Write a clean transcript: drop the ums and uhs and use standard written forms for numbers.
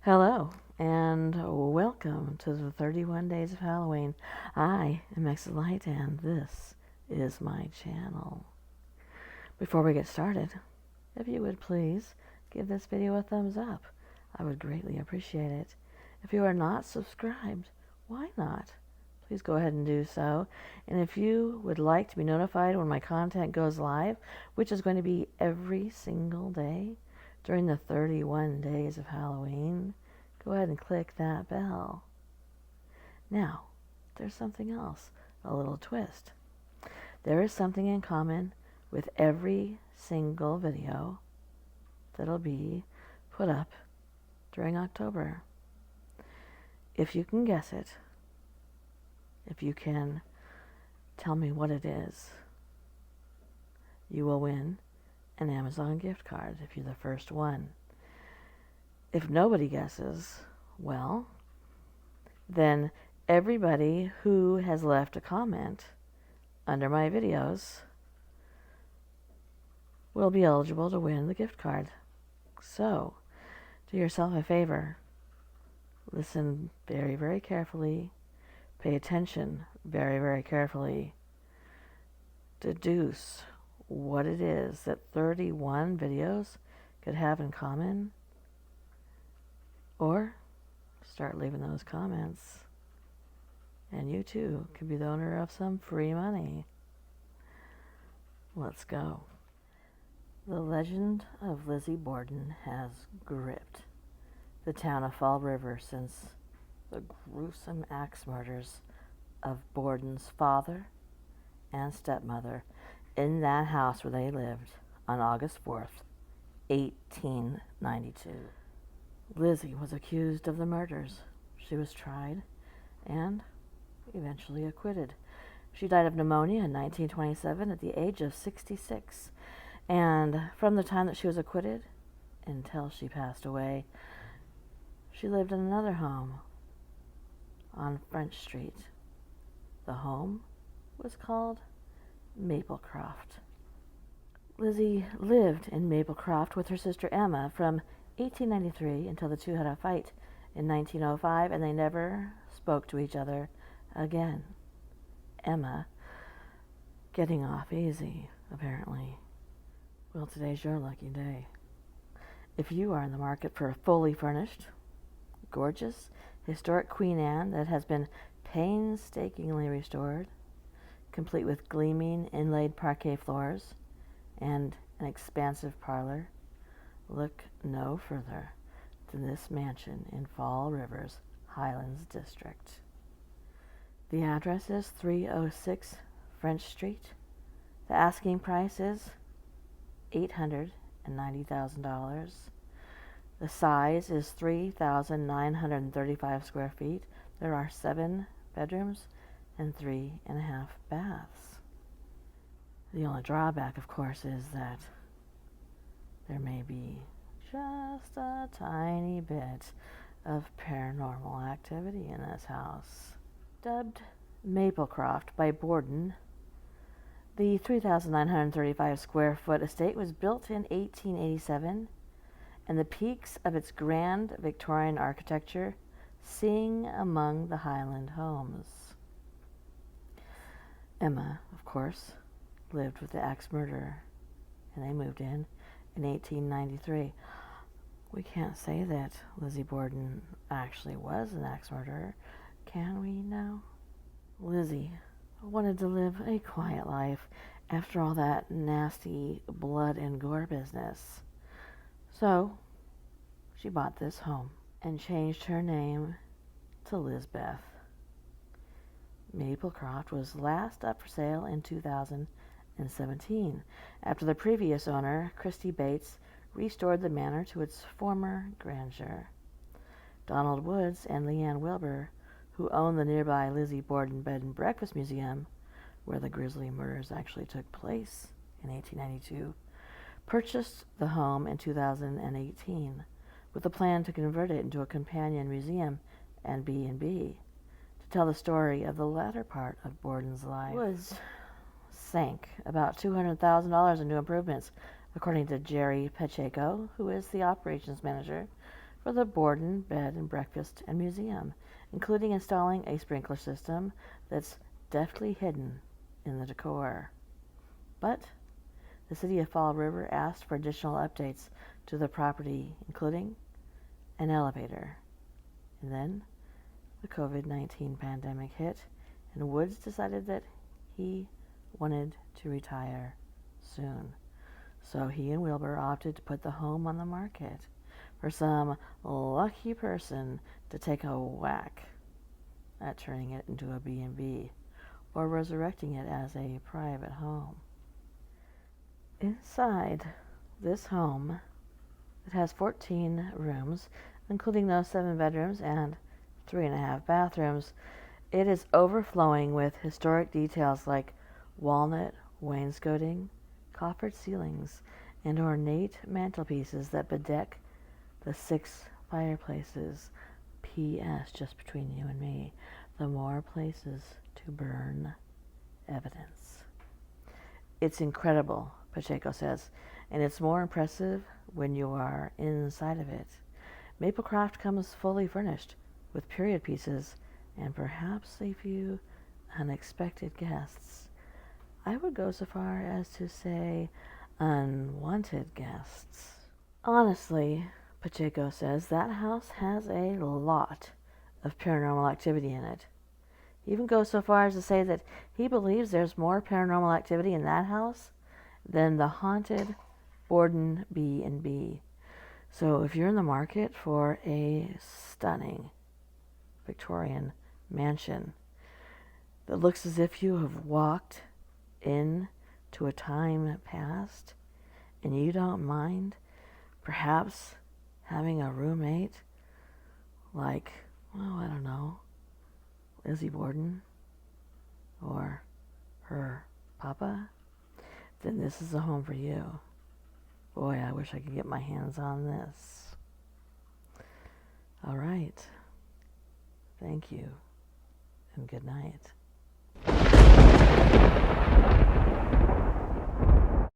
Hello, and welcome to the 31 Days of Halloween. I am Light, and this is my channel. Before we get started, if you would please give this video a thumbs up, I would greatly appreciate it. If you are not subscribed, why not? Please go ahead and do so. And if you would like to be notified when my content goes live, which is going to be every single day during the 31 days of Halloween, go ahead and click that bell. Now, there's something else, a little twist. There is something in common with every single video that'll be put up during October. If you can guess it, if you can tell me what it is, you will win an Amazon gift card if you're the first one. If nobody guesses, well, then everybody who has left a comment under my videos will be eligible to win the gift card. So, do yourself a favor. Listen very, very carefully. Pay attention very, very carefully. Deduce what it is that 31 videos could have in common. Or start leaving those comments, and you too can be the owner of some free money. Let's go. The legend of Lizzy Borden has gripped the town of Fall River since the gruesome axe murders of Borden's father and stepmother in that house where they lived on August 4th, 1892. Lizzy was accused of the murders. She was tried and eventually acquitted. She died of pneumonia in 1927 at the age of 66. And from the time that she was acquitted until she passed away, she lived in another home on French Street. The home was called Maplecroft. Lizzy lived in Maplecroft with her sister Emma from 1893 until the two had a fight in 1905, and they never spoke to each other again. Emma getting off easy, apparently. Well, today's your lucky day. If you are in the market for a fully furnished, gorgeous, historic Queen Anne that has been painstakingly restored, complete with gleaming inlaid parquet floors and an expansive parlor, look no further than this mansion in Fall River's Highlands District. The address is 306 French Street. The asking price is $890,000. The size is 3,935 square feet. There are 7 bedrooms and 3.5 baths. The only drawback, of course, is that there may be just a tiny bit of paranormal activity in this house. Dubbed Maplecroft by Borden, the 3,935 square foot estate was built in 1887, and the peaks of its grand Victorian architecture sing among the Highland homes. Emma, of course, lived with the axe murderer, and they moved in 1893. We can't say that Lizzy Borden actually was an axe murderer, can we now? Lizzy wanted to live a quiet life after all that nasty blood and gore business. So, she bought this home and changed her name to Lizbeth. Maplecroft was last up for sale in 2017, after the previous owner, Christy Bates, restored the manor to its former grandeur. Donald Woods and Leanne Wilbur, who owned the nearby Lizzy Borden Bed and Breakfast Museum, where the grisly murders actually took place in 1892, purchased the home in 2018 with a plan to convert it into a companion museum and B&B to tell the story of the latter part of Borden's life. Woods sank about $200,000 in new improvements, according to Jerry Pacheco, who is the operations manager for the Borden Bed and Breakfast and Museum, including installing a sprinkler system that's deftly hidden in the decor. But the city of Fall River asked for additional updates to the property, including an elevator. And then the COVID-19 pandemic hit, and Woods decided that he wanted to retire soon. So he and Wilbur opted to put the home on the market for some lucky person to take a whack at turning it into a B&B or resurrecting it as a private home. Inside this home, it has 14 rooms, including those 7 bedrooms and 3.5 bathrooms. It is overflowing with historic details like walnut wainscoting, coffered ceilings, and ornate mantelpieces that bedeck the 6 fireplaces. P.S. Just between you and me, the more places to burn evidence. It's incredible, Pacheco says, and it's more impressive when you are inside of it. Maplecroft comes fully furnished with period pieces and perhaps a few unexpected guests. I would go so far as to say unwanted guests. Honestly, Pacheco says, that house has a lot of paranormal activity in it. He even goes so far as to say that he believes there's more paranormal activity in that house than the haunted Borden B&B. So if you're in the market for a stunning Victorian mansion that looks as if you have walked into a time past and you don't mind perhaps having a roommate like, oh, I don't know, Lizzy Borden or her papa, then this is the home for you. Boy, I wish I could get my hands on this. All right. Thank you, and good night.